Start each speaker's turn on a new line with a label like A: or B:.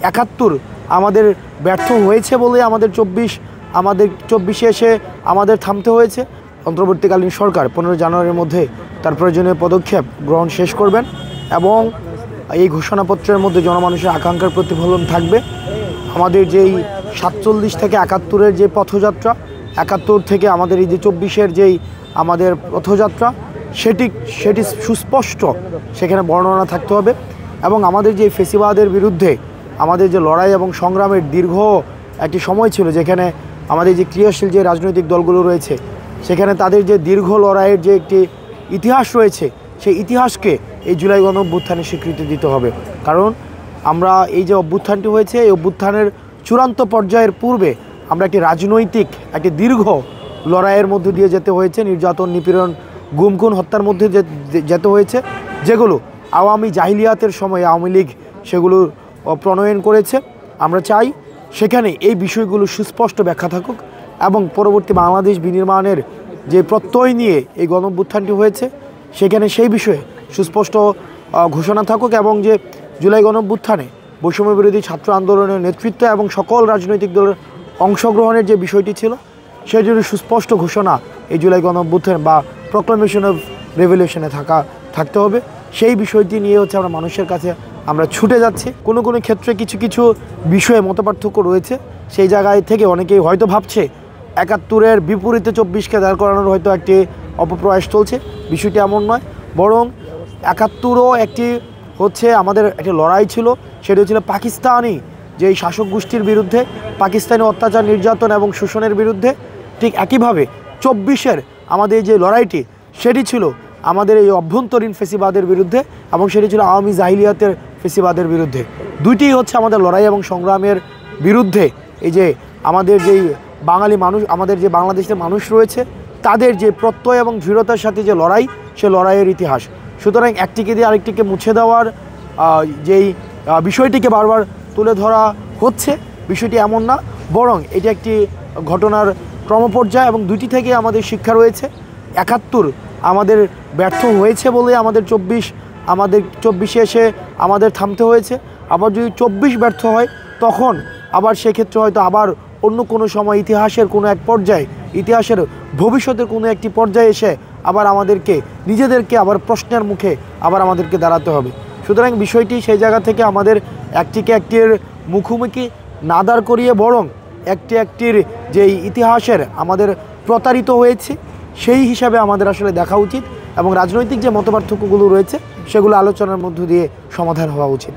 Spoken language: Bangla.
A: 71 আমাদের ব্যর্থ হয়েছে বলে আমাদের 24 এসে আমাদের থামতে হয়েছে। অন্তর্বর্তীকালীন সরকার 15 জানুয়ারির মধ্যে তার প্রয়োজনীয় পদক্ষেপ গ্রহণ শেষ করবেন এবং এই ঘোষণাপত্রের মধ্যে জনমানুষের আকাঙ্ক্ষার প্রতিফলন থাকবে। আমাদের যেই 47 থেকে 71-এর যে পথযাত্রা, 71 থেকে আমাদের এই যে 24-এর যেই আমাদের পথযাত্রা, সেটি সুস্পষ্ট সেখানে বর্ণনা থাকতে হবে। এবং আমাদের যে ফেসিবাদের বিরুদ্ধে আমাদের যে লড়াই এবং সংগ্রামের দীর্ঘ একটি সময় ছিল, যেখানে আমাদের যে ক্রিয়াশীল যে রাজনৈতিক দলগুলো রয়েছে সেখানে তাদের যে দীর্ঘ লড়াইয়ের যে একটি ইতিহাস রয়েছে, সেই ইতিহাসকে এই জুলাই গণঅভ্যুত্থানে স্বীকৃতি দিতে হবে। কারণ আমরা এই যে অভ্যুত্থানটি হয়েছে, এই অভ্যুত্থানের চূড়ান্ত পর্যায়ের পূর্বে আমরা একটি রাজনৈতিক একটি দীর্ঘ লড়াইয়ের মধ্যে দিয়ে যেতে হয়েছে, নির্যাতন, নিপীড়ন, গুম খুন, হত্যার মধ্যে যেতে হয়েছে, যেগুলো আওয়ামী জাহিলিয়াতের সময় আওয়ামী লীগ সেগুলো প্রণয়ন করেছে। আমরা চাই সেখানে এই বিষয়গুলো সুস্পষ্ট ব্যাখ্যা থাকুক এবং পরবর্তী বাংলাদেশ বিনির্মাণের যে প্রত্যয় নিয়ে এই গণঅভ্যুত্থানটি হয়েছে সেখানে সেই বিষয়ে সুস্পষ্ট ঘোষণা থাকুক এবং যে জুলাই গণঅভ্যুত্থানে বৈষম্য বিরোধী ছাত্র আন্দোলনের নেতৃত্ব এবং সকল রাজনৈতিক দলের অংশগ্রহণের যে বিষয়টি ছিল সেটির সুস্পষ্ট ঘোষণা এই জুলাই গণঅভ্যুত্থান বা প্রক্লামেশন অফ রেভলিউশনে থাকতে হবে। সেই বিষয়টি নিয়ে হচ্ছে আমরা মানুষের কাছে আমরা ছুটে যাচ্ছি। কোনো ক্ষেত্রে কিছু বিষয়ে মতপার্থক্য রয়েছে, সেই জায়গায় থেকে অনেকেই হয়তো ভাবছে 71-এর বিপরীতে 24-কে দাঁড় করানোর হয়তো একটি অপপ্রয়াস চলছে। বিষয়টি এমন নয়, বরং 71ও একটি হচ্ছে আমাদের একটি লড়াই ছিল, সেটি ছিল পাকিস্তানি যে এই শাসক গোষ্ঠীর বিরুদ্ধে, পাকিস্তানি অত্যাচার, নির্যাতন এবং শোষণের বিরুদ্ধে। ঠিক একইভাবে 24-এর আমাদের যে লড়াইটি সেটি ছিল আমাদের এই অভ্যন্তরীণ ফেসিবাদের বিরুদ্ধে এবং সেটি ছিল আওয়ামী জাহিলিয়াতের ফেসিবাদের বিরুদ্ধে। দুইটিই হচ্ছে আমাদের লড়াই এবং সংগ্রামের বিরুদ্ধে। এই যে আমাদের যেই বাঙালি মানুষ, আমাদের যে বাংলাদেশের মানুষ রয়েছে, তাদের যে প্রত্যয় এবং দৃঢ়তার সাথে যে লড়াই, সে লড়াইয়ের ইতিহাস। সুতরাং একটিকে দিয়ে আরেকটিকে মুছে দেওয়ার যেই বিষয়টিকে বারবার তুলে ধরা হচ্ছে, বিষয়টি এমন না, বরং এটি একটি ঘটনার ক্রমপর্যায় এবং দুটি থেকে আমাদের শিক্ষা রয়েছে। 71 আমাদের ব্যর্থ হয়েছে বলে আমাদের 24 এসে আমাদের থামতে হয়েছে। আবার যদি 24 ব্যর্থ হয় তখন আবার সেক্ষেত্রে হয়তো আবার অন্য কোনো সময় ইতিহাসের কোনো এক পর্যায়ে, ইতিহাসের ভবিষ্যতের কোনো একটি পর্যায়ে এসে আবার আমাদেরকে নিজেদেরকে আবার প্রশ্নের মুখে আবার আমাদেরকে দাঁড়াতে হবে। সুতরাং বিষয়টি সেই জায়গা থেকে আমাদের একটির মুখোমুখি না দাঁড় করিয়ে বরং একটির যেই ইতিহাসের আমাদের প্রতারিত হয়েছে সেই হিসাবে আমাদের আসলে দেখা উচিত এবং রাজনৈতিক যে মতপার্থক্যগুলো রয়েছে সেগুলো আলোচনার মধ্য দিয়ে সমাধান হওয়া উচিত।